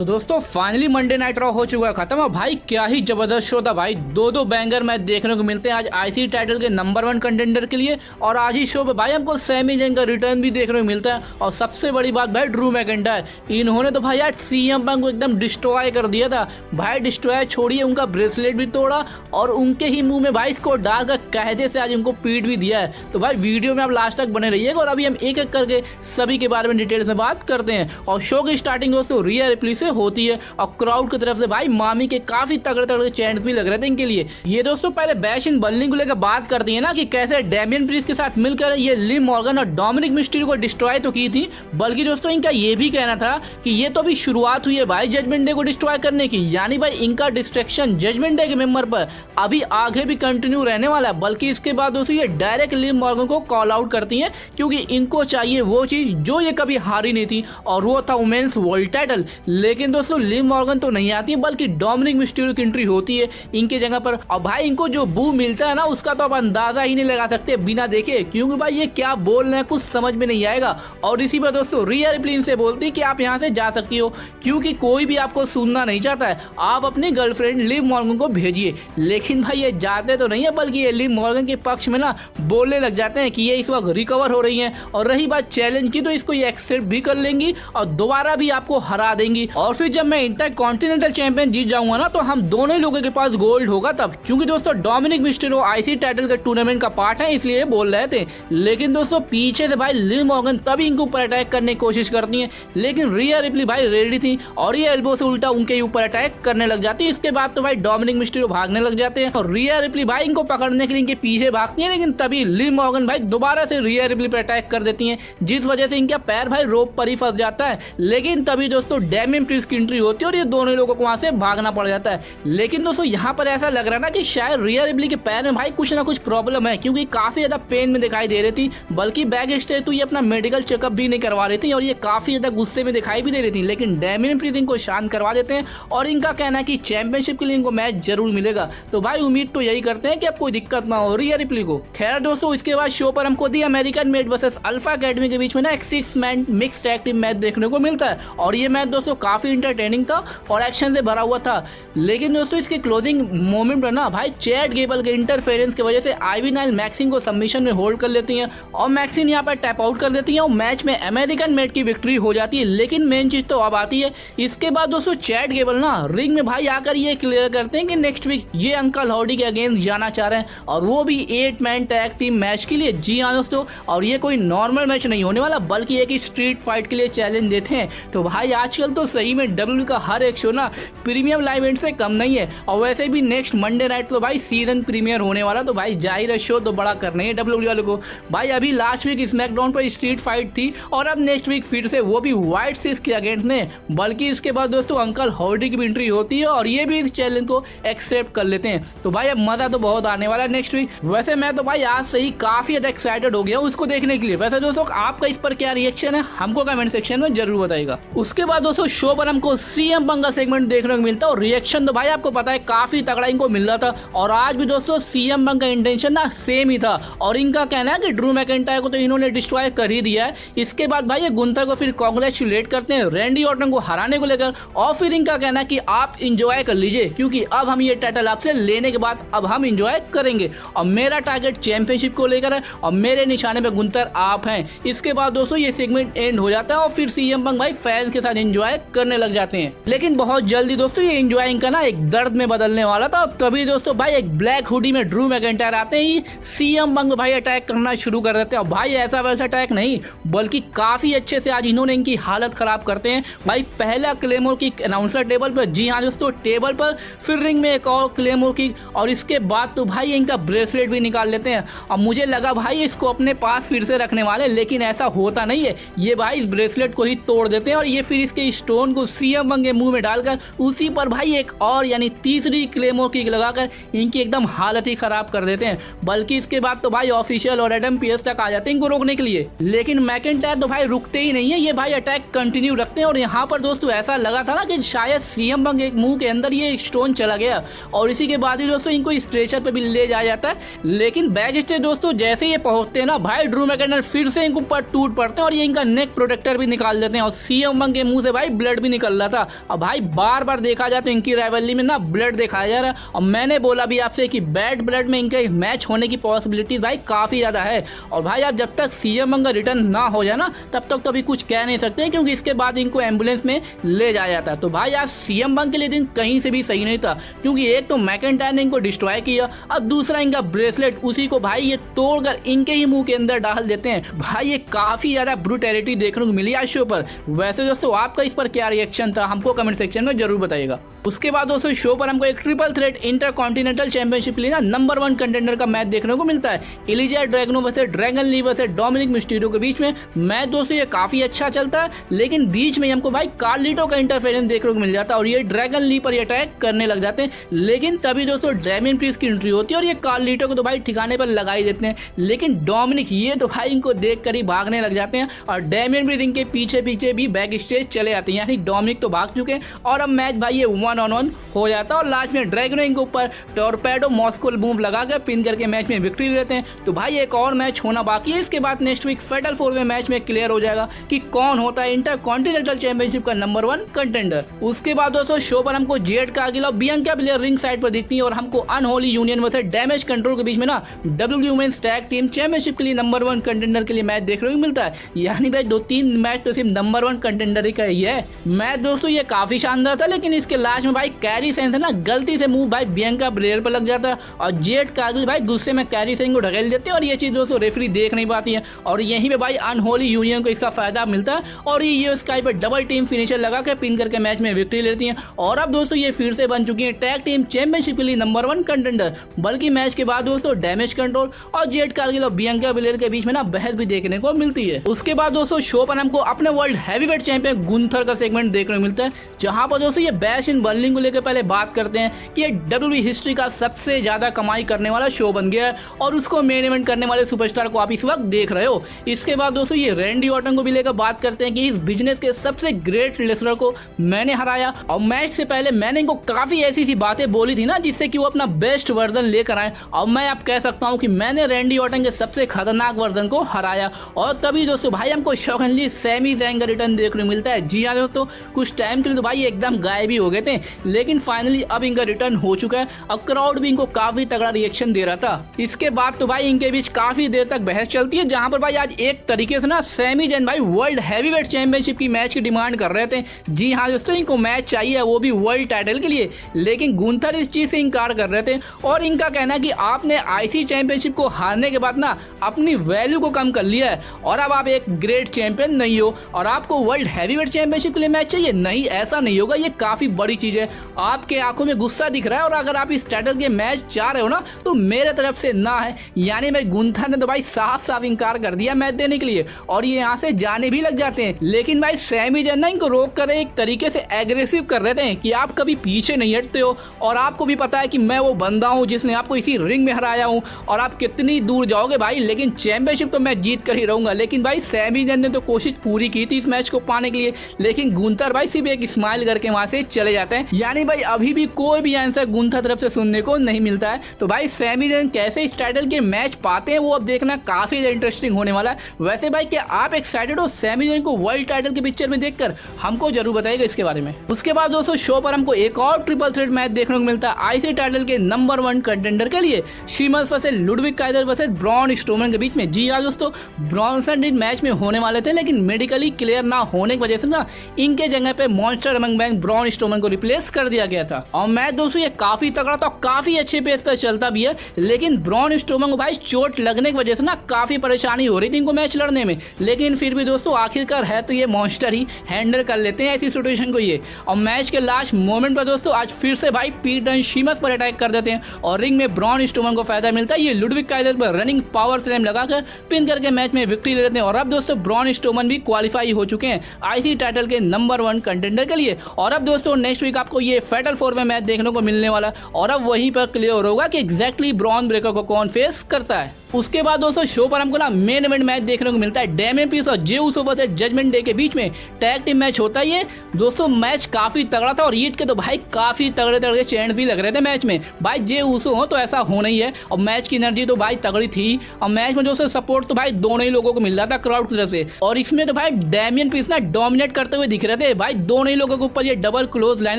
तो दोस्तों finally Monday night raw हो चुका है खत्म। और भाई क्या ही जबरदस्त शो था भाई, दो बैंगर मैच देखने को मिलते हैं आज आईसी टाइटल के नंबर 1 कंटेंडर के लिए। और आज ही शो पे भाई हमको सैमी जंग का रिटर्न भी देखने को मिलता है। और सबसे बड़ी बात भाई ड्रू मैकिंटायर, इन्होंने तो भाई आज सीएम पंक को एकदम डिस्ट्रॉय कर दिया था भाई। डिस्ट्रॉय छोड़िए, उनका ब्रेसलेट भी तोड़ा और उनके ही मुंह में भाई इसको डालकर कहते से आज उनको पीट भी दिया है। तो भाई वीडियो में आप लास्ट तक बने रहिएगा और अभी हम एक एक करके सभी के बारे में डिटेल्स में बात करते हैं। और शो की स्टार्टिंग दोस्तों रिया रिप्ली से होती है और क्राउड की तरफ से भाई मामी के काफी तगड़े तगड़े चैंट्स भी लग रहे थे इनके लिए। ये दोस्तों पहले बैश इन बर्लिंग को लेकर बात करती है ना कि कैसे डैमियन प्रीस्ट के साथ मिलकर ये लिव मॉर्गन और डोमिनिक मिस्टीरियो को डिस्ट्रॉय तो की थी, बल्कि दोस्तों इनका ये भी कहना था कि ये तो अभी शुरुआत हुई है भाई जजमेंट डे को डिस्ट्रॉय करने की। यानी भाई इनका डिस्ट्रैक्शन जजमेंट डे के मेंबर पर अभी आगे भी कंटिन्यू रहने वाला है। बल्कि इसके बाद दोस्तों ये डायरेक्ट लिव मॉर्गन को कॉल आउट करती है क्योंकि इनको चाहिए वो चीज जो ये कभी हारी नहीं थी और वो था वुमेन्स वर्ल्ड टाइटल। लेकिन दोस्तों लिव मॉर्गन तो नहीं आती है बल्कि डोमिनिक मिस्टीरियो की एंट्री होती है इनके जगह पर। और भाई इनको जो बू मिलता है ना उसका तो आप अंदाजा ही नहीं लगा सकते बिना देखे, क्योंकि भाई ये क्या बोल रहे हैं कुछ समझ में नहीं आएगा। और इसी पर दोस्तों रिया रिप्ली इनसे बोलती है कि आप यहाँ से जा सकती हो क्योंकि कोई भी आपको सुनना नहीं चाहता है, आप अपनी गर्लफ्रेंड लिव मॉर्गन को भेजिए। लेकिन भाई ये जाते तो नहीं है बल्कि ये लिव मॉर्गन के पक्ष में ना बोलने लग जाते हैं कि ये इस वक्त रिकवर हो रही है। और रही बात चैलेंज की तो इसको ये एक्सेप्ट भी कर लेंगी और दोबारा भी आपको हरा देंगी। और फिर जब मैं इंटर कॉन्टिनेंटल चैंपियन जीत जाऊंगा ना तो हम दोनों लोगों के पास गोल्ड होगा तब। क्योंकि दोस्तों डोमिनिक मिस्टीरियो आईसी टाइटल के टूर्नामेंट का पार्ट है इसलिए बोल रहे थे। लेकिन दोस्तों पीछे से भाई लिव मॉर्गन तभी इनके ऊपर अटैक करने की कोशिश करती है, लेकिन रिया रिप्ली भाई रेडी थी और ये एल्बो से उल्टा उनके ऊपर अटैक करने लग जाती है। इसके बाद तो भाई डोमिनिक मिस्टीरियो भागने लग जाते हैं और रिया रिप्ली भाई इनको पकड़ने के लिए इनके पीछे भागती है। लेकिन तभी लिव मॉर्गन भाई दोबारा से रिया रिप्ली पर अटैक कर देती है जिस वजह से इनका पैर भाई रोप पर ही फंस जाता है। लेकिन तभी दोस्तों डैमियन प्रीस्ट की एंट्री होती है और ये दोनों लोगों को वहां से भागना पड़ जाता है। लेकिन दोस्तों यहाँ पर ऐसा लग रहा है ना कि शायद रिया रिप्ली के पैर में भाई कुछ ना कुछ प्रॉब्लम है क्योंकि काफी ज्यादा पेन में दिखाई दे रही थी। बल्कि बैक स्टेज तो ये अपना मेडिकल चेकअप भी नहीं करवा रही थी और ये काफी ज्यादा गुस्से में दिखाई भी दे रही थी। लेकिन डैमियन प्रीस्ट इनको शांत करवा देते हैं और इनका कहना है कि चैंपियनशिप के लिए इनको मैच जरूर मिलेगा। तो भाई उम्मीद तो यही करते हैं कि अब कोई दिक्कत ना हो रिया रिप्ली को। खैर दोस्तों इसके बाद शो पर हमको the American Made versus Alpha Academy के बीच में ना एक 6 man mix tag team match देखने को मिलता है। और ये मैच दोस्तों काफी इंटरटेनिंग था और एक्शन से भरा हुआ था। लेकिन दोस्तों इसके क्लोजिंग मोमेंट में ना भाई चैट गेबल के इंटरफेरेंस की वजह से आईवी नाइल मैक्सिन को सबमिशन में होल्ड कर लेती हैं और मैक्सिन यहाँ पर टैप आउट कर देती है और मैच में अमेरिकन मेड की विक्ट्री हो जाती है। लेकिन मेन चीज तो अब आती है। इसके बाद दोस्तों चैट गेबल ना रिंग में भाई आकर ये क्लियर करते हैं कि नेक्स्ट वीक ये अंकल हॉडी के अगेंस्ट जाना चाह रहे हैं और वो भी 8 मैन टैग टीम मैच के लिए। जी हाँ दोस्तों, और ये कोई नॉर्मल मैच नहीं होने वाला बल्कि एक स्ट्रीट फाइट के लिए चैलेंज देते हैं। तो भाई आजकल तो सही में डब्ल्यूडब्ल्यूई का हर एक शो ना प्रीमियम लाइव इवेंट से कम नहीं है। और वैसे भी नेक्स्ट मंडे नाइट तो भाई सीजन प्रीमियर होने वाला, तो भाई जाहिर है शो तो बड़ा करने है डब्ल्यूडब्ल्यूई वालों को। भाई अभी लास्ट वीक स्मैकडाउन पर स्ट्रीट फाइट थी और अब नेक्स्ट वीक फिर से वो भी व्हाइट सिक्स के अगेंस्ट में। बल्कि इसके बाद दोस्तों अंकल हॉडी की भी एंट्री होती है और ये भी इस चैलेंज को एक्सेप्ट कर लेते हैं। तो भाई अब मजा तो बहुत आने वाला है नेक्स्ट वीक। वैसे मैं तो भाई आज से ही काफी ज्यादा एक्साइटेड हो गया हूँ उसको देखने के लिए। वैसे दोस्तों आपका इस पर क्या रिएक्शन है हमको कमेंट सेक्शन में जरूर बताइएगा। उसके बाद दोस्तों शो पर हमको सीएम पंक का सेगमेंट देखने को मिलता है और रिएक्शन तो भाई आपको पता है काफी तगड़ा इनको मिल रहा था। और आज भी दोस्तों सीएम पंक का इंटेंशन ना सेम ही था और इनका कहना है कि ड्रू मैकिंटायर को तो इन्होंने डिस्ट्रॉय कर ही दिया है। इसके बाद भाई ये गुंथर को फिर कांग्रेचुलेट करते हैं रैंडी ऑर्टन को हराने को लेकर और फिर इनका कहना है कि आप इंजॉय कर लीजिए क्योंकि अब हम ये टाइटल आपसे लेने के बाद अब हम इंजॉय करेंगे और मेरा टारगेट चैंपियनशिप को लेकर है और मेरे निशाने पे गुंथर आप हैं। इसके बाद दोस्तों ये सेगमेंट एंड हो जाता है और फिर सीएम पंक भाई फैंस के साथ एंजॉय करने लग जाते हैं। लेकिन बहुत जल्दी दोस्तों ये एंजॉय इनका ना एक दर्द में बदलने वाला था। तभी दोस्तों भाई एक ब्लैक हुडी में ड्रू मैकिंटायर आते ही सीएम पंक भाई अटैक करना शुरू कर देते हैं। भाई ऐसा वैसा अटैक नहीं बल्कि काफी अच्छे से आज इन्होंने इनकी हालत खराब करते हैं। भाई पहला क्लेमोर की अनाउंसर टेबल पर, जी हाँ दोस्तों टेबल पर, फिर रिंग में एक और क्लेमोर की और इसके बाद तो भाई इनका ब्रेसलेट भी निकाल लेते हैं। और मुझे लगा भाई इसको अपने पास फिर से रखने वाले, लेकिन ऐसा होता नहीं है। ये भाई इस ब्रेसलेट को ही तोड़ देते हैं और ये फिर इसके स्टोन को सीएम पंक के मुंह में डालकर उसी पर भाई एक और यानी तीसरी क्लेमोर किक लगाकर इनकी एकदम हालत ही खराब कर देते हैं। बल्कि इसके बाद तो भाई ऑफिशियल और एडम पीएस तक आ जाते हैं इनको रोकने के लिए। लेकिन मैकिंटायर तो भाई रुकते ही नहीं है, ये भाई अटैक कंटिन्यू रखते हैं। और यहाँ पर दोस्तों ऐसा लगा था ना कि शायद सीएम पंक एक मुंह के अंदर ये स्टोन चला गया और इसी के बाद ही दोस्तों इनको स्ट्रेचर पे भी ले जाया जाता है। लेकिन बैक स्टेज दोस्तों जैसे ये पहुंचते हैं ना भाई ड्रू मैकिंटायर फिर से इनके ऊपर टूट पड़ते हैं और ये इनका नेक प्रोटेक्टर भी निकाल देते हैं और सीएम पंक के मुंह से भाई ब्लड भी निकल रहा था। और भाई बार बार देखा जाए तो इनकी राइवलरी में ना ब्लड दिखाया जा रहा है, और मैंने बोला भी आपसे कि बैड ब्लड में इनके मैच होने की पॉसिबिलिटी भाई काफी ज्यादा है। और भाई आप जब तक सीएम बंग का रिटर्न ना हो जाए ना तब तक तो अभी कुछ कह नहीं सकते, क्योंकि इसके बाद इनको एम्बुलेंस में ले जाया जाता है। तो भाई आज सीएम बंग के लिए दिन कहीं से भी सही नहीं था, क्योंकि एक तो मैकेंटायर ने इनको डिस्ट्रॉय किया और दूसरा इनका ब्रेसलेट उसी को भाई ये तोड़कर इनके ही मुंह के अंदर डाल देते हैं। भाई ये काफी ज्यादा ब्रूटैलिटी देखने को मिली आज शो पर। वैसे दोस्तों आपका इस पर क्या रिएक्शन था हमको कमेंट सेक्शन में जरूर बताइएगा। उसके बाद दोस्तों शो पर हमको एक triple threat inter continental championship के लिए ना नंबर 1 कंटेंडर का मैच देखने को मिलता है। Ilja Dragunov versus Dragon Lee versus Dominik Mysterio के बीच में मैच दोस्तों ये काफी अच्छा चलता है, लेकिन बीच में हमको भाई कार्लिटो का इंटरफेरेंस देखने को मिल जाता है और ये ड्रैगन ली पर अटैक करने लग जाते हैं। लेकिन तभी दोस्तों डेमियन प्रीस्ट की एंट्री होती है और ये कार्लिटो को तो भाई ठिकाने पर लगा ही देते हैं, लेकिन डोमिनिक ये तो भाई इनको देख कर ही भागने लग जाते हैं और डेमियन प्रीस्ट इनके पीछे पीछे भी बैक स्टेज चले जाते हैं। यानी डोमिनिक तो भाग चुके हैं और अब मैच भाई ये 1-on-1 हो जाता है और लास्ट में ड्रैगनो इनके ऊपर टॉर्पेडो मॉस्को बूम लगा कर पिन करके मैच में विक्ट्री लेते हैं। तो भाई एक और मैच होना बाकी है, इसके बाद नेक्स्ट वीक फेटल 4 में मैच में क्लियर हो जाएगा कि कौन होता है इंटर कॉन्टिनेंटल चैंपियनशिप का नंबर 1 कंटेंडर। उसके बाद दोस्तों शो पर हमको जेड कारगिल और बियांका ब्लेयर रिंग साइड पर दिखती है और हमको unholy union versus damage control के बीच में ना WWE women's tag team championship के लिए नंबर 1 कंटेंडर के लिए मैच देखने को मिलता है। यानी भाई 2-3 मैच तो सिर्फ नंबर 1 कंटेंडर ही का ही है। मैच दोस्तों ये काफी शानदार था, लेकिन इसके लास्ट में भाई कैरी सेन ना गलती से मुंह भाई बियांका ब्लेयर पर लग जाता है और जेड कारगिल भाई गुस्से में कैरी सेन को ढकेल देते हैं और ये चीज दोस्तों रेफरी देख नहीं पाती है और यहीं पे भाई अनहोली यूनियन को इसका फायदा मिलता है और ये स्काई पर डबल टीम फिनिशर लगा के पिन करके मैच में विक्ट्री लेती है और अब दोस्तों ये फिर से बन चुकी है टैग टीम चैंपियनशिप के लिए नंबर 1 कंटेंडर। बल्कि मैच के बाद दोस्तों डैमेज कंट्रोल और जेड कारगिल और बियांका ब्लेयर के बीच में ना बहस भी देखने को मिलती है। उसके बाद दोस्तों शो पर हमको अपने वर्ल्ड हैवीवेट चैंपियन गुंथर का सेगमेंट देखने को मिलता है, जहां पर दोस्तों ये बैश इन बर्लिन को लेकर पहले बात करते हैं कि ये डब्ल्यूडब्ल्यूई हिस्ट्री का सबसे ज्यादा कमाई करने वाला शो बन गया है और उसको मेन इवेंट करने वाले सुपरस्टार को आप इस वक्त देख रहे हो। इसके बाद दोस्तों ये रैंडी ऑर्टन को भी लेकर बात करते हैं कि इस बिजनेस के सबसे ग्रेट रेसलर को मैंने हराया और मैच से पहले मैंने इनको काफी ऐसी बातें बोली थी ना जिससे कि वो अपना बेस्ट वर्जन लेकर आए और मैं आप कह सकता हूं कि मैंने रैंडी ऑर्टन के सबसे खतरनाक वर्जन को हराया। और तभी दोस्तों भाई हमको शॉकिंगली सैमी ज़ैंग का रिटर्न देखने को मिलता है। जी हाँ दोस्तों कुछ टाइम के लिए तो भाई एकदम गायब ही हो गए थे, लेकिन फाइनली अब इनका रिटर्न हो चुका है और क्राउड भी इनको काफी तगड़ा रिएक्शन दे रहा था। इसके बाद तो भाई इनके बीच काफी देर तक बहस चलती है, जहां पर भाई आज एक तरीके से ना सैमी ज़ैंग भाई वर्ल्ड हैवीवेट चैंपियनशिप की मैच की डिमांड कर रहे थे। जी हाँ दोस्तों इनको मैच चाहिए, वो भी वर्ल्ड टाइटल के लिए, लेकिन गुंथर इस चीज से इनकार कर रहे थे और इनका कहना है कि आपने आईसी चैंपियनशिप को हारने के बाद ना अपनी वैल्यू को कम कर लिया है और अब आप एक ग्रेट चैंपियन नहीं हो और आपको वर्ल्ड हैवीवेट चैंपियनशिप के लिए मैच चाहिए। नहीं, ऐसा नहीं होगा, ये काफी बड़ी चीज है। आपके आंखों में गुस्सा दिख रहा है और अगर आप इस टाइटल के मैच चाह रहे हो ना तो मेरे तरफ से ना है। यानी भाई गुंथर ने तो भाई साफ साफ इनकार कर दिया मैच देने के लिए और ये यहाँ से जाने भी लग जाते हैं। लेकिन भाई सैमी ज़ैंग इनको रोक कर एक तरीके से एग्रेसिव कर रहे थे कि आप कभी पीछे नहीं हटते हो और आपको भी पता है कि मैं वो बंदा हूँ जिसने आपको इसी रिंग में हराया हूँ और आप कितनी दूर जाओगे भाई, लेकिन चैंपियनशिप तो मैं जीत कर ही रहूंगा। लेकिन भाई सैमी ज़ैंग ने तो कोशिश पूरी की थी इस मैच को पाने के लिए, लेकिन गुंथर भाई सिर्फ एक स्माइल करके वहां से चले जाते हैं। यानी भाई अभी भी कोई भी आंसर गुंथर तरफ से सुनने को नहीं मिलता है। तो भाई सैमी ज़ैंग कैसे इस टाइटल के मैच पाते हैं वो अब देखना काफी इंटरेस्टिंग होने वाला है। वैसे भाई क्या आप एक्साइटेड हो सैमी ज़ैंग को वर्ल्ड टाइटल के पिक्चर में देखकर? हमको जरूर बताइएगा इसके बारे में। उसके बाद दोस्तों शो पर हमको एक और ट्रिपल थ्रेट मैच देखने को मिलता है आईसी टाइटल के नंबर 1 कंटेंडर के लिए, Sheamus versus Ludwig Kaiser versus Braun Strowman के बीच में। जी हाँ दोस्तों ब्रॉनसन इन मैच में होने वाले थे, लेकिन मेडिकली क्लियर ना होने की वजह से ना इनके जगह पे monster among man Braun Strowman को रिप्लेस कर दिया गया था और मैच दोस्तों ये काफी तगड़ा था, काफी अच्छे पेस पर चलता भी है, लेकिन ब्रॉन स्ट्रोमन को भाई चोट लगने की वजह से ना काफी परेशानी हो रही थी इनको मैच लड़ने में। लेकिन फिर भी दोस्तों आखिरकार है तो ये मॉन्स्टर ही हैंडल कर लेते हैं ऐसी सिचुएशन को ये। और मैच के लास्ट मोमेंट पर दोस्तों आज फिर से भाई पीट डन शीमस पर अटैक कर देते हैं और रिंग में ब्रॉन स्ट्रोमन को फायदा मिलता है। ये लुडविग काइजर पर रनिंग पावर स्लैम लगाकर पिन करके मैच में विक्ट्री ले लेते हैं और अब दोस्तों ब्रॉन स्ट्रोमन भी क्वालिफाई हो चुके हैं आईसी टाइटल के नंबर 1 कंटेंडर के लिए। और अब दोस्तों नेक्स्ट वीक आपको ये फेटल 4 में मैच देखने को मिलने वाला और अब वहीं पर क्लियर होगा कि एग्जैक्टली ब्रॉन ब्रेकर को कौन फेस करता है। उसके बाद दोस्तों शो पर हमको ना मेन इवेंट मैच देखने को मिलता है, डेमियन प्रीस्ट और जे उसो वर्सेस जजमेंट डे के बीच में टैग टीम मैच होता है। दोस्तों मैच काफी तगड़ा था और ईट के तो भाई काफी तगड़े तगड़े चैंट भी लग रहे थे मैच में। भाई जे उसो हो तो ऐसा होना ही है, और मैच की एनर्जी तो भाई तगड़ी थी, और मैच में दोस्तों सपोर्ट तो भाई दोनों ही लोगों को मिल रहा था क्राउड की तरफ से। और इसमें तो भाई डेमियन प्रीस्ट ना डोमिनेट करते हुए दिख रहे थे भाई, दोनों ही लोगों के ऊपर ये डबल क्लोज लाइन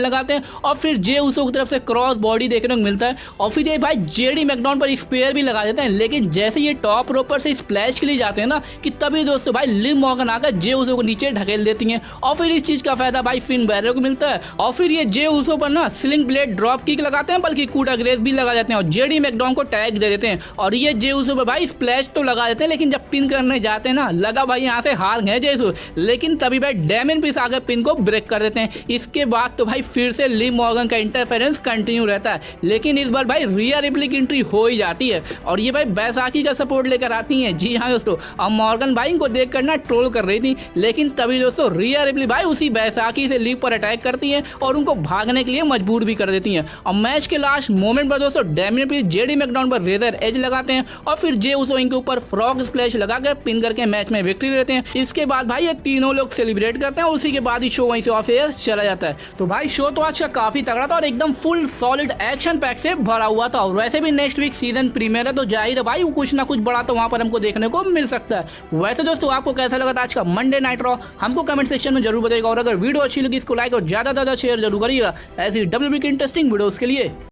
लगाते हैं और फिर जे उसो की तरफ से क्रॉस बॉडी देखने को मिलता है, और फिर ये भाई जेडी मैकडॉन पर स्पेयर भी लगा देते हैं। लेकिन जैसे ये टॉप रोप पर से स्प्लैश के लिए जाते हैं ना कि तभी दोस्तों भाई लिव मॉर्गन आकर जे उसो को नीचे ढकेल देती हैं, और फिर इस चीज का फायदा भाई फिन बैरर को मिलता है, और फिर ये जे उसो पर ना स्लिंग ब्लेड ड्रॉप किक लगाते हैं, बल्कि कूटा ग्रेस भी लगा देते हैं और जेडी मैकडॉन को टैग दे देते हैं। और ये जे उसो पर भाई स्प्लैश तो लगा देते हैं, लेकिन जब पिन करने जाते हैं ना लगा भाई यहाँ से हार गए जे उसो, लेकिन तभी भाई डेमियन प्रीस्ट आकर पिन को ब्रेक कर देते हैं। इसके बाद तो भाई फिर से लिव मॉर्गन का इंटरफेरेंस कंटिन्यू रहता है, लेकिन इस बार भाई रिया रिप्ली की एंट्री हो ही जाती है और ये भाई बैसाखी का सपोर्ट लेकर आती हैं। जी हाँ दोस्तों, अब मॉर्गन भाई इनको देख कर ना ट्रोल कर रही थी, लेकिन तभी दोस्तों रिया रिप्ली भाई उसी बैसाखी से लिव पर अटैक करती हैं और उनको भागने के लिए मजबूर भी कर देती हैं। और मैच के लास्ट मोमेंट पर दोस्तों डेमियन प्रीस्ट जेडी मैकडॉन पर रेजर एज लगाते हैं और फिर जे उसो इनके ऊपर फ्रॉग स्प्लैश लगाकर पिन करके मैच में विक्ट्री लेते हैं। इसके बाद भाई ये तीनों लोग सेलिब्रेट करते हैं और उसी के बाद ही शो वहीं से ऑफ एयर चला जाता है। तो भाई शो तो आज का काफी तगड़ा था और एकदम फुल सॉलिड एक्शन पैक से भरा हुआ था, और वैसे भी नेक्स्ट वीक सीजन प्रीमियर है तो जाहिर है भाई कुछ ना कुछ बड़ा तो वहां पर हमको देखने को मिल सकता है। वैसे दोस्तों आपको कैसा लगा था आज का मंडे नाइट रॉ, हमको कमेंट सेक्शन में जरूर बताइएगा, और अगर वीडियो अच्छी लगी इसको लाइक और ज्यादा शेयर जरूर करिएगा ऐसी डब्ल्यूबी की इंटरेस्टिंग वीडियोस के लिए।